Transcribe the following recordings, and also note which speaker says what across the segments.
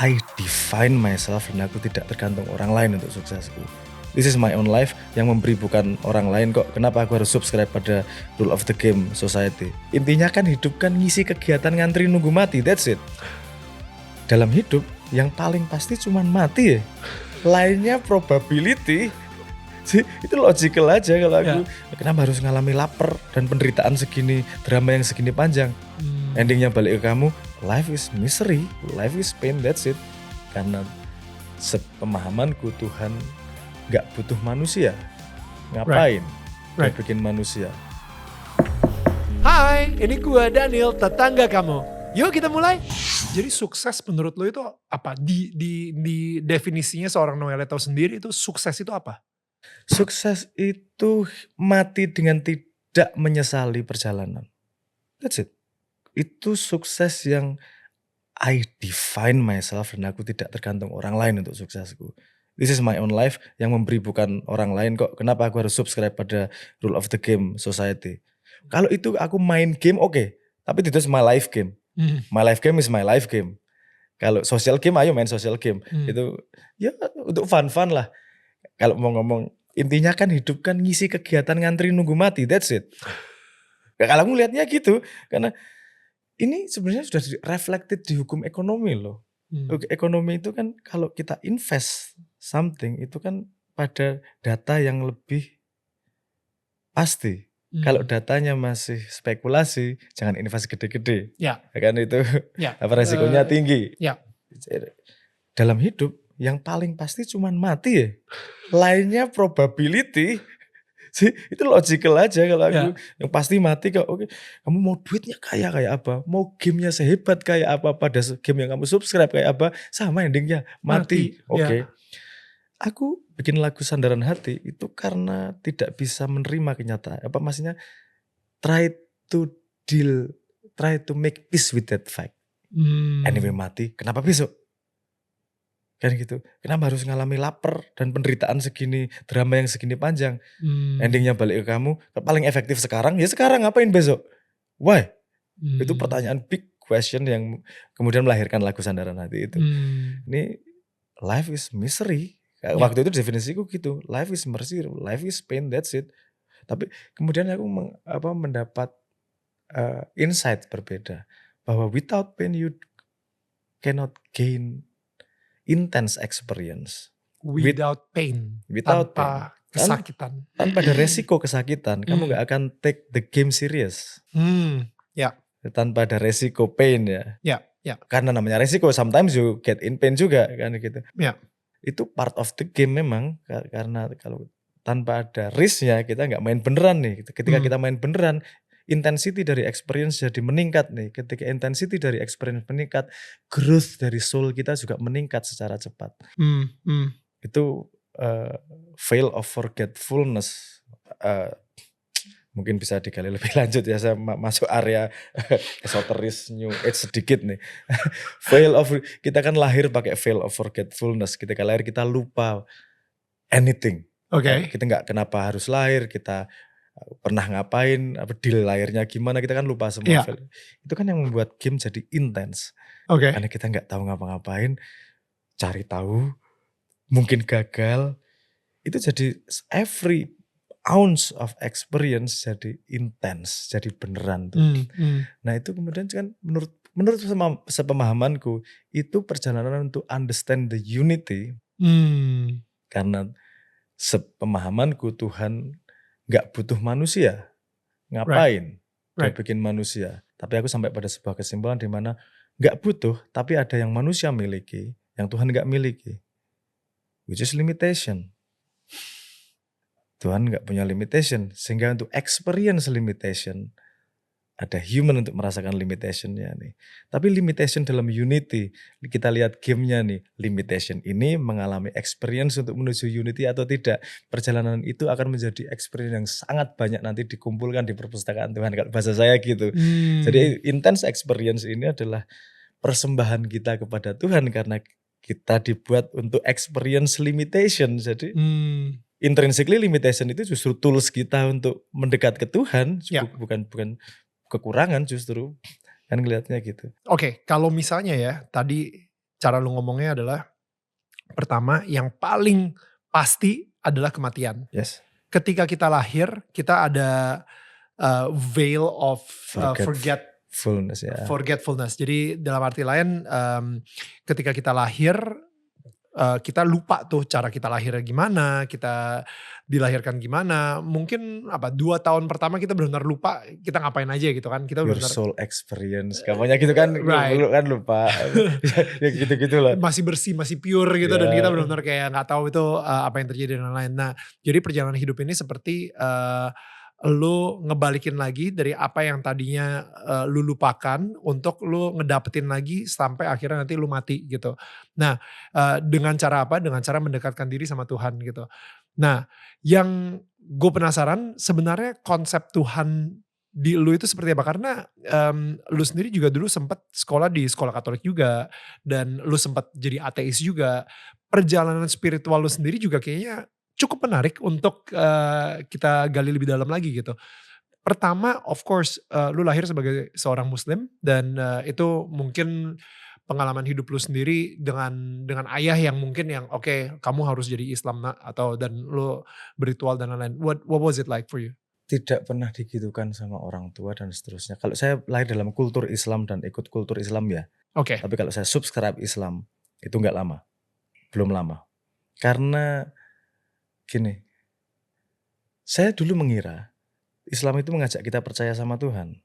Speaker 1: I define myself dan aku tidak tergantung orang lain untuk suksesku. This is my own life yang memberi bukan orang lain kok. Kenapa aku harus subscribe pada rule of the game society? Intinya kan hidup kan ngisi kegiatan ngantri nunggu mati, that's it. Dalam hidup yang paling pasti cuman mati ya. Lainnya probability. Itu logical aja kalau aku. Kenapa harus ngalami lapar dan penderitaan segini, drama yang segini panjang. Endingnya balik ke kamu, life is misery, life is pain, that's it. Karena sepemahamanku Tuhan gak butuh manusia. Ngapain? Right. Bikin manusia.
Speaker 2: Hai, ini gua Daniel, tetangga kamu. Yuk kita mulai. Jadi sukses menurut lo itu apa? Di definisinya seorang Noelle tahu sendiri itu sukses itu apa?
Speaker 1: Sukses itu mati dengan tidak menyesali perjalanan. That's it. Itu sukses yang I define myself dan aku tidak tergantung orang lain untuk suksesku. This is my own life yang memberi bukan orang lain kok. Kenapa aku harus subscribe pada rule of the game society? Kalau itu aku main game oke. Tapi itu my life game. My life game is my life game. Kalau social game ayo main social game. Itu ya untuk fun-fun lah. Kalau mau ngomong intinya kan hidup kan ngisi kegiatan ngantri nunggu mati, that's it. Kalau aku lihatnya gitu, karena ini sebenarnya sudah reflected di hukum ekonomi loh. Ekonomi itu kan kalau kita invest something itu kan pada data yang lebih pasti. Kalau datanya masih spekulasi, jangan investasi gede-gede.
Speaker 2: Ya.
Speaker 1: Kan itu apa resikonya tinggi.
Speaker 2: Ya.
Speaker 1: Dalam hidup yang paling pasti cuman mati ya. Lainnya probability. Itu logical aja kalau aku. Yang pasti mati kok. Oke, kamu mau duitnya kayak apa? Mau gamenya sehebat kayak apa? Pada game yang kamu subscribe kayak apa? Sama endingnya mati. Oke. Aku bikin lagu Sandaran Hati itu karena tidak bisa menerima kenyataan. Apa maksudnya? Try to make peace with that fact. Anyway mati. Kenapa besok? Kan gitu. Kenapa harus ngalami lapar dan penderitaan segini, drama yang segini panjang. Endingnya balik ke kamu, paling efektif sekarang, ya sekarang ngapain besok? Why? Itu pertanyaan big question yang kemudian melahirkan lagu Sandaran Hati itu. Ini life is misery. Waktu itu definisiku gitu, life is misery, life is pain, that's it. Tapi kemudian aku mendapat insight berbeda. Bahwa without pain you cannot gain intense experience.
Speaker 2: Without pain. Tanpa kesakitan.
Speaker 1: Tanpa ada resiko kesakitan, kamu gak akan take the game serious. Tanpa ada resiko pain ya. Karena namanya resiko, sometimes you get in pain juga kan gitu. Itu part of the game memang, karena kalau tanpa ada risknya kita gak main beneran nih. Ketika kita main beneran, intensity dari experience jadi meningkat nih. Ketika intensity dari experience meningkat, growth dari soul kita juga meningkat secara cepat. Itu veil of forgetfulness. Mungkin bisa digali lebih lanjut ya, saya masuk area esoteris new age sedikit nih. Kita kan lahir pakai veil of forgetfulness. Ketika lahir kita lupa anything. Kita gak kenapa harus lahir, kita pernah ngapain, deal lahirnya gimana, kita kan lupa semua. Itu kan yang membuat game jadi intens. Karena kita gak tahu ngapa-ngapain, cari tahu, mungkin gagal. Itu jadi every ounce of experience jadi intens, jadi beneran tuh. Nah itu kemudian kan menurut sepemahamanku itu perjalanan untuk understand the unity. Karena sepemahamanku Tuhan gak butuh manusia. Ngapain? Dia bikin manusia. Tapi aku sampai pada sebuah kesimpulan di mana gak butuh, tapi ada yang manusia miliki, yang Tuhan gak miliki. Which is limitation. Tuhan gak punya limitation, sehingga untuk experience limitation, ada human untuk merasakan limitationnya nih. Tapi limitation dalam unity, kita lihat gamenya nih, limitation ini mengalami experience untuk menuju unity atau tidak. Perjalanan itu akan menjadi experience yang sangat banyak nanti dikumpulkan di perpustakaan Tuhan, kalau bahasa saya gitu. Jadi intense experience ini adalah persembahan kita kepada Tuhan karena kita dibuat untuk experience limitation. Jadi intrinsically limitation itu justru tools kita untuk mendekat ke Tuhan, bukan kekurangan justru, kan ngelihatnya gitu.
Speaker 2: Kalau misalnya ya tadi cara lu ngomongnya adalah pertama yang paling pasti adalah kematian.
Speaker 1: Yes.
Speaker 2: Ketika kita lahir, kita ada veil of forgetfulness. Jadi dalam arti lain, ketika kita lahir, kita lupa tuh cara kita lahirnya gimana, kita dilahirkan gimana. Mungkin 2 tahun pertama kita benar-benar lupa kita ngapain aja gitu kan. Kita
Speaker 1: Your soul experience. Kamunya gitu kan,
Speaker 2: right.
Speaker 1: kan lupa. Ya gitu-gitu lah.
Speaker 2: Masih bersih, masih pure gitu. Dan kita benar-benar kayak gak tahu itu apa yang terjadi dan lain-lain. Nah jadi perjalanan hidup ini seperti lu ngebalikin lagi dari apa yang tadinya lu lupakan untuk lu ngedapetin lagi sampai akhirnya nanti lu mati gitu. Nah dengan cara apa? Dengan cara mendekatkan diri sama Tuhan gitu. Nah yang gue penasaran sebenarnya konsep Tuhan di lu itu seperti apa? Karena lu sendiri juga dulu sempat sekolah di sekolah Katolik juga dan lu sempat jadi ateis juga. Perjalanan spiritual lu sendiri juga kayaknya cukup menarik untuk kita gali lebih dalam lagi gitu. Pertama, of course, lu lahir sebagai seorang Muslim dan itu mungkin pengalaman hidup lu sendiri dengan ayah yang mungkin yang oke, kamu harus jadi Islam nak atau dan lu berritual dan lain-lain. What was it like for you?
Speaker 1: Tidak pernah digitukan sama orang tua dan seterusnya. Kalau saya lahir dalam kultur Islam dan ikut kultur Islam ya.
Speaker 2: Oke.
Speaker 1: Tapi kalau saya subscribe Islam itu nggak lama, belum lama. Karena gini, saya dulu mengira Islam itu mengajak kita percaya sama Tuhan.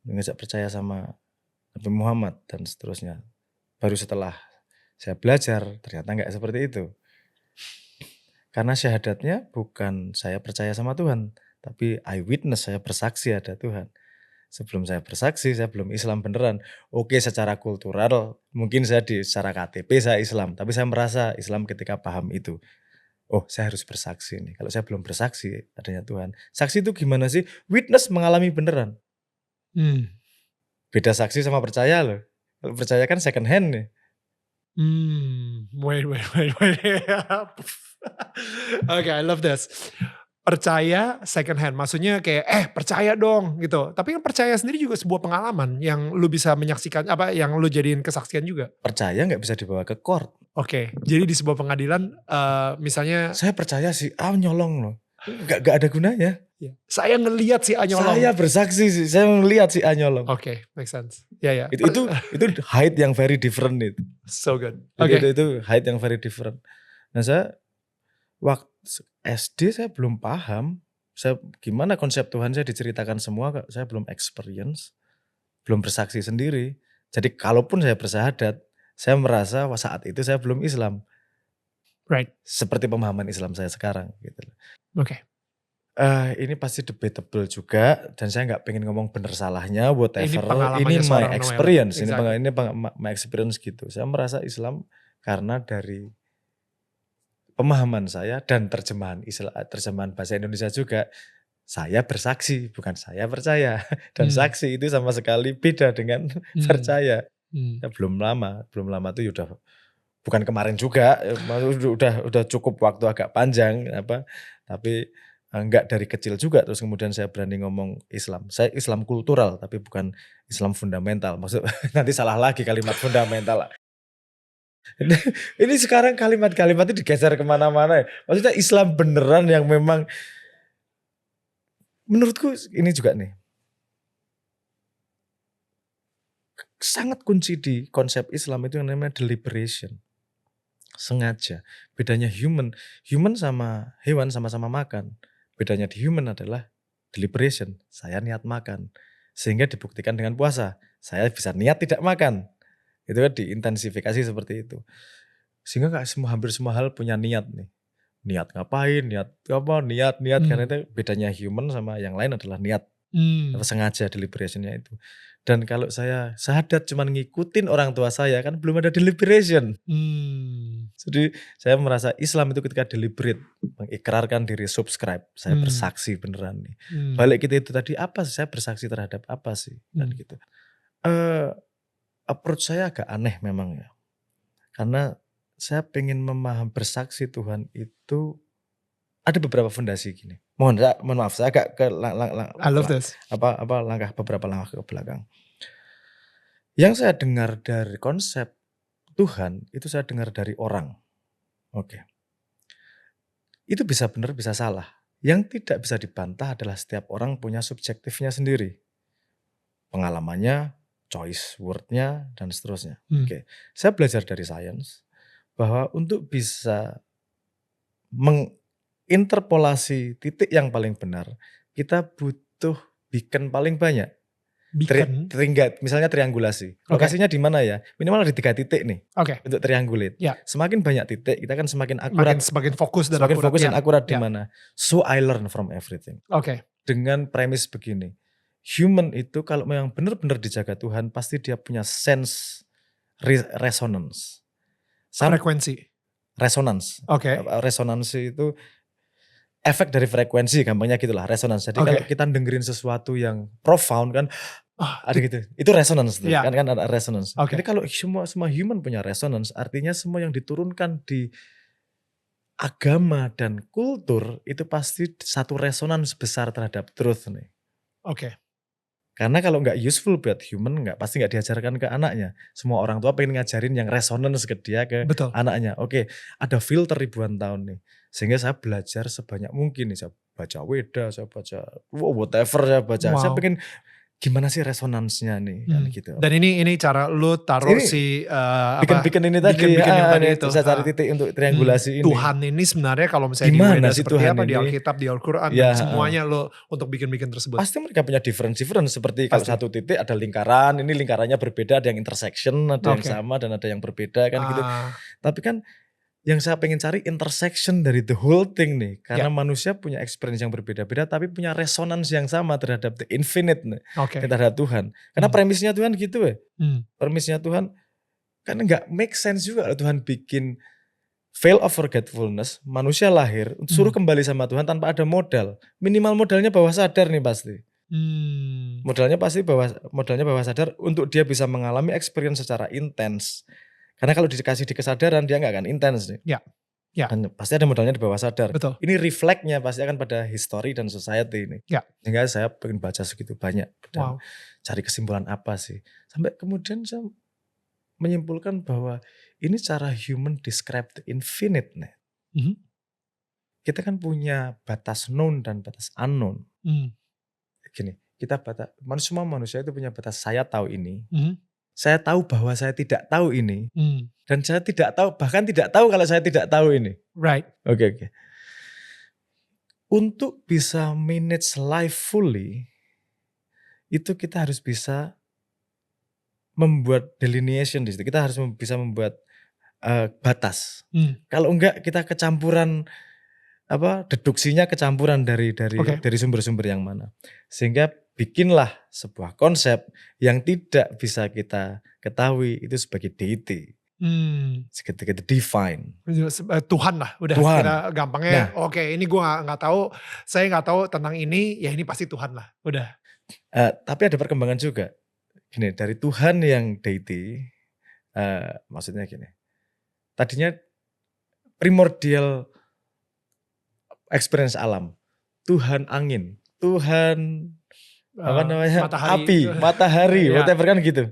Speaker 1: Mengajak percaya sama Nabi Muhammad dan seterusnya. Baru setelah saya belajar ternyata nggak seperti itu. Karena syahadatnya bukan saya percaya sama Tuhan, tapi eyewitness, saya bersaksi ada Tuhan. Sebelum saya bersaksi, saya belum Islam beneran. Oke, secara kultural, mungkin saya secara KTP saya Islam, tapi saya merasa Islam ketika paham itu. Oh, saya harus bersaksi nih. Kalau saya belum bersaksi adanya Tuhan. Saksi itu gimana sih? Witness mengalami beneran. Beda saksi sama percaya loh. Kalau percaya kan second hand nih.
Speaker 2: Wait. Okay, I love this. Percaya second hand, maksudnya kayak percaya dong gitu. Tapi kan percaya sendiri juga sebuah pengalaman yang lu bisa menyaksikan, yang lu jadiin kesaksian juga.
Speaker 1: Percaya nggak bisa dibawa ke court.
Speaker 2: Oke, jadi di sebuah pengadilan misalnya.
Speaker 1: Saya percaya si A nyolong loh. Gak ada gunanya.
Speaker 2: Saya ngelihat si A nyolong.
Speaker 1: Saya bersaksi sih, saya ngelihat si A nyolong.
Speaker 2: Oke, make sense. Ya.
Speaker 1: Itu height yang very different itu.
Speaker 2: So good.
Speaker 1: Itu height yang very different. Nah saya waktu SD saya belum paham. Saya gimana konsep Tuhan saya diceritakan semua, saya belum experience, belum bersaksi sendiri. Jadi kalaupun saya bersahadat, saya merasa saat itu saya belum Islam.
Speaker 2: Right.
Speaker 1: Seperti pemahaman Islam saya sekarang gitu.
Speaker 2: Oke.
Speaker 1: Ini pasti debatable juga dan saya nggak pengen ngomong bener salahnya whatever. Ini my experience, ini my experience gitu. Saya merasa Islam karena dari pemahaman saya dan terjemahan bahasa Indonesia juga, saya bersaksi bukan saya percaya. Dan saksi itu sama sekali beda dengan percaya. Belum lama itu udah bukan kemarin juga, udah cukup waktu agak panjang tapi enggak dari kecil juga terus kemudian saya berani ngomong Islam. Saya Islam kultural tapi bukan Islam fundamental. Maksud nanti salah lagi kalimat fundamental. Ini sekarang kalimat-kalimat itu digeser kemana-mana ya. Maksudnya Islam beneran yang memang menurutku ini juga nih sangat kunci di konsep Islam itu yang namanya deliberation. Sengaja. Bedanya human sama hewan sama-sama makan. Bedanya di human adalah deliberation. Saya niat makan. Sehingga dibuktikan dengan puasa. Saya bisa niat tidak makan. Itu kan diintensifikasi seperti itu. Sehingga hampir semua hal punya niat nih. Niat ngapain, niat karena itu bedanya human sama yang lain adalah niat. Sengaja deliberationnya itu. Dan kalau saya syahadat cuman ngikutin orang tua saya kan belum ada deliberation. Jadi saya merasa Islam itu ketika deliberate, mengikrarkan diri, subscribe, saya bersaksi beneran nih. Balik kita itu tadi apa sih, saya bersaksi terhadap apa sih dan gitu. Approach saya agak aneh memang ya. Karena saya pengen bersaksi Tuhan itu ada beberapa fondasi gini. Mohon maaf saya agak ke
Speaker 2: I love this.
Speaker 1: Beberapa langkah ke belakang. Yang saya dengar dari konsep Tuhan itu saya dengar dari orang. Oke. Itu bisa benar, bisa salah. Yang tidak bisa dibantah adalah setiap orang punya subjektifnya sendiri. Pengalamannya, choice word-nya, dan seterusnya. Oke. Saya belajar dari sains bahwa untuk bisa menginterpolasi titik yang paling benar, kita butuh beacon paling banyak.
Speaker 2: Beacon?
Speaker 1: Misalnya triangulasi. Lokasinya di mana ya? Minimal ada 3 titik nih untuk triangulate. Semakin banyak titik, kita kan semakin akurat.
Speaker 2: Semakin fokus dan
Speaker 1: Semakin
Speaker 2: akurat.
Speaker 1: fokus dan akurat di mana. So I learn from everything. Dengan premis begini. Human itu kalau memang benar-benar dijaga Tuhan, pasti dia punya sense resonance.
Speaker 2: Frekuensi.
Speaker 1: Resonance. Resonansi itu efek dari frekuensi, gampangnya gitulah, resonance. Jadi kalau kita dengerin sesuatu yang profound kan, ada gitu. Itu resonance tuh, kan ada resonance. Jadi kalau semua human punya resonance, artinya semua yang diturunkan di agama dan kultur itu pasti satu resonance besar terhadap truth nih. Karena kalau nggak useful buat human, pasti nggak diajarkan ke anaknya. Semua orang tua pengen ngajarin yang resonance ke dia, ke anaknya. Ada filter ribuan tahun nih. Sehingga saya belajar sebanyak mungkin nih. Saya baca Weda, saya baca whatever saya baca. Saya pengen gimana sih resonansnya nih, kan gitu.
Speaker 2: Dan ini cara lu taruh
Speaker 1: bikin ini tadi,
Speaker 2: yang tadi itu.
Speaker 1: Saya cari titik untuk triangulasi ini.
Speaker 2: Tuhan ini sebenarnya kalau misalnya
Speaker 1: gimana
Speaker 2: di Weda
Speaker 1: sih
Speaker 2: seperti
Speaker 1: Tuhan
Speaker 2: apa,
Speaker 1: ini?
Speaker 2: di Alkitab, di Al-Quran, semuanya lo untuk bikin tersebut.
Speaker 1: Pasti mereka punya difference. Seperti kalau satu titik ada lingkaran, ini lingkarannya berbeda, ada yang intersection, ada yang sama dan ada yang berbeda kan gitu. Tapi kan yang saya pengen cari intersection dari the whole thing nih. Karena manusia punya experience yang berbeda-beda tapi punya resonance yang sama terhadap the infinite nih. Terhadap Tuhan. Karena premisnya Tuhan gitu ya. Premisnya Tuhan kan nggak make sense juga kalau Tuhan bikin veil of forgetfulness, manusia lahir, suruh kembali sama Tuhan tanpa ada modal. Minimal modalnya bawah sadar nih pasti. Modalnya bawah sadar untuk dia bisa mengalami experience secara intens. Karena kalau dikasih di kesadaran dia nggak akan intens nih. Dan pasti ada modalnya di bawah sadar.
Speaker 2: Betul.
Speaker 1: Ini reflect-nya pasti akan pada history dan society ini. Sehingga saya pengen baca segitu banyak dan cari kesimpulan apa sih. Sampai kemudian saya menyimpulkan bahwa ini cara human describe the infinite nih. Kita kan punya batas known dan batas unknown. Gini, semua manusia itu punya batas saya tahu ini. Saya tahu bahwa saya tidak tahu ini. Dan saya tidak tahu, bahkan tidak tahu kalau saya tidak tahu ini.
Speaker 2: Right.
Speaker 1: Oke. Untuk bisa manage life fully, itu kita harus bisa membuat delineation di situ. Kita harus bisa membuat batas. Kalau enggak kita kecampuran deduksinya kecampuran dari sumber-sumber yang mana. Sehingga bikinlah sebuah konsep yang tidak bisa kita ketahui itu sebagai deity. Kita define.
Speaker 2: Tuhan lah, udah
Speaker 1: Tuhan.
Speaker 2: kita gampangnya. Ini gue nggak tahu, saya nggak tahu tentang ini, ya ini pasti Tuhan lah, udah.
Speaker 1: Tapi ada perkembangan juga. Gini, dari Tuhan yang deity, maksudnya gini. Tadinya primordial experience alam, Tuhan angin, Tuhan matahari, whatever kan gitu.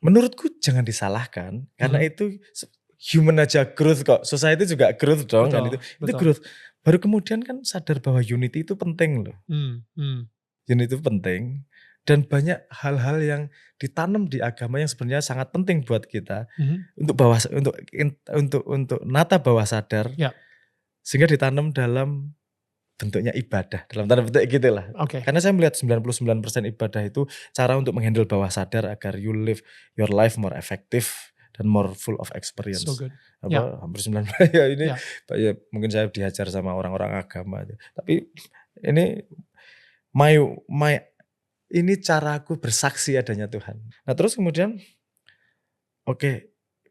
Speaker 1: Menurutku jangan disalahkan karena itu human aja growth kok, society juga growth dong. Betul, kan itu growth. Baru kemudian kan sadar bahwa unity itu penting loh. Unity itu penting dan banyak hal-hal yang ditanam di agama yang sebenarnya sangat penting buat kita untuk nata bawah sadar. Sehingga ditanam dalam bentuknya ibadah, dalam tanda petik gitu lah. Karena saya melihat 99% ibadah itu cara untuk menghandle bawah sadar agar you live your life more effective dan more full of experience.
Speaker 2: So good.
Speaker 1: Hampir 90% ya ini ya, mungkin saya diajar sama orang-orang agama. Tapi ini ini caraku bersaksi adanya Tuhan. Nah terus kemudian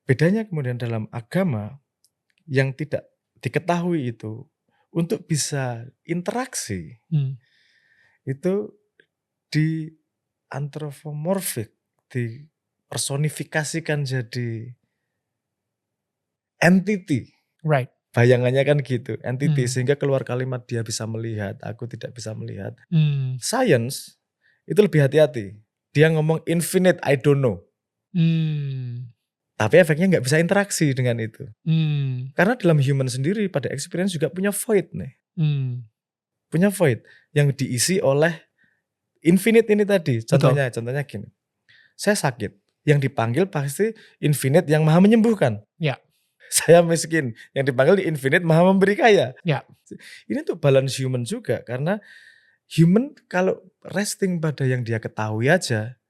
Speaker 1: bedanya kemudian dalam agama yang tidak diketahui itu untuk bisa interaksi itu di anthropomorphic, dipersonifikasikan jadi entity.
Speaker 2: Right.
Speaker 1: Bayangannya kan gitu, entity sehingga keluar kalimat dia bisa melihat, aku tidak bisa melihat. Science itu lebih hati-hati. Dia ngomong infinite, I don't know. Tapi efeknya nggak bisa interaksi dengan itu. Karena dalam human sendiri pada experience juga punya void nih. Punya void yang diisi oleh infinite ini tadi. Contohnya gini. Saya sakit. Yang dipanggil pasti infinite yang maha menyembuhkan.
Speaker 2: Ya.
Speaker 1: Saya miskin. Yang dipanggil di infinite maha memberi kaya.
Speaker 2: Ya.
Speaker 1: Ini tuh balance human juga. Karena human kalau resting pada yang dia ketahui aja,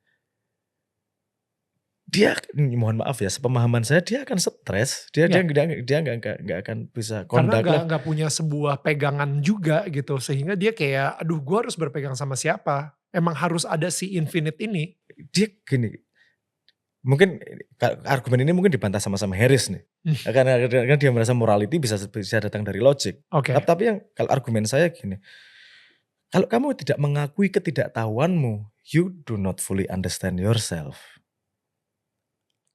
Speaker 1: dia, mohon maaf ya, sepemahaman saya dia akan stres, dia nggak akan bisa kondak.
Speaker 2: Karena nggak punya sebuah pegangan juga gitu, sehingga dia kayak, aduh gue harus berpegang sama siapa? Emang harus ada si infinite ini.
Speaker 1: Dia gini, mungkin argumen ini mungkin dibantah sama Harris nih, karena dia merasa morality bisa datang dari logic. Tapi yang kalau argumen saya gini, kalau kamu tidak mengakui ketidaktahuanmu, you do not fully understand yourself.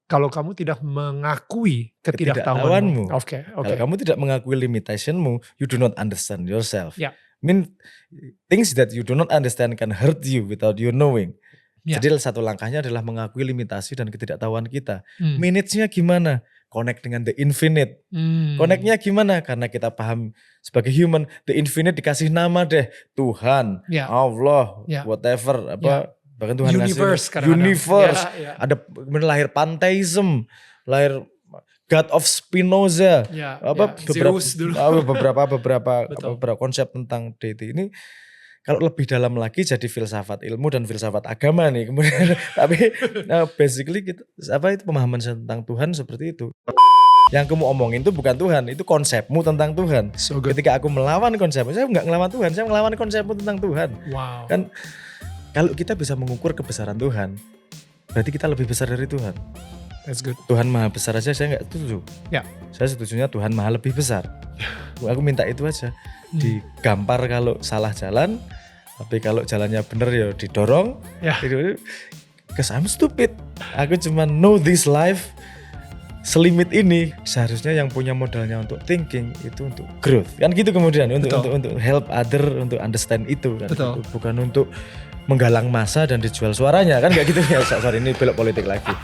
Speaker 2: Kalau kamu tidak mengakui ketidaktahuanmu.
Speaker 1: Kalau kamu tidak mengakui limitationmu, you do not understand yourself. Things that you do not understand can hurt you without you knowing. Jadi satu langkahnya adalah mengakui limitasi dan ketidaktahuan kita. Manage-nya gimana? Connect dengan the infinite. Connect-nya gimana? Karena kita paham sebagai human, the infinite dikasih nama deh. Tuhan, Allah, whatever, bahkan Tuhan
Speaker 2: universe,
Speaker 1: ada lahir pantheism, lahir God of Spinoza, beberapa konsep tentang deity ini. Kalau lebih dalam lagi jadi filsafat ilmu dan filsafat agama nih kemudian. Tapi basically itu pemahaman saya tentang Tuhan seperti itu. Yang kamu omongin itu bukan Tuhan, itu konsepmu tentang Tuhan. Ketika aku melawan konsepmu, saya nggak ngelawan Tuhan, saya melawan konsepmu tentang Tuhan. Kan kalau kita bisa mengukur kebesaran Tuhan, berarti kita lebih besar dari Tuhan.
Speaker 2: That's good.
Speaker 1: Tuhan maha besar aja saya nggak setuju. Saya setujunya Tuhan maha lebih besar. Aku minta itu aja. Digampar kalau salah jalan, tapi kalau jalannya bener ya didorong. Because I'm stupid. Aku cuma know this life selimit ini. Seharusnya yang punya modalnya untuk thinking itu untuk growth. Kan gitu kemudian untuk help other, untuk understand itu kan. Bukan untuk menggalang massa dan dijual suaranya kan, kayak gitu ya. Sorry ini belok politik lagi.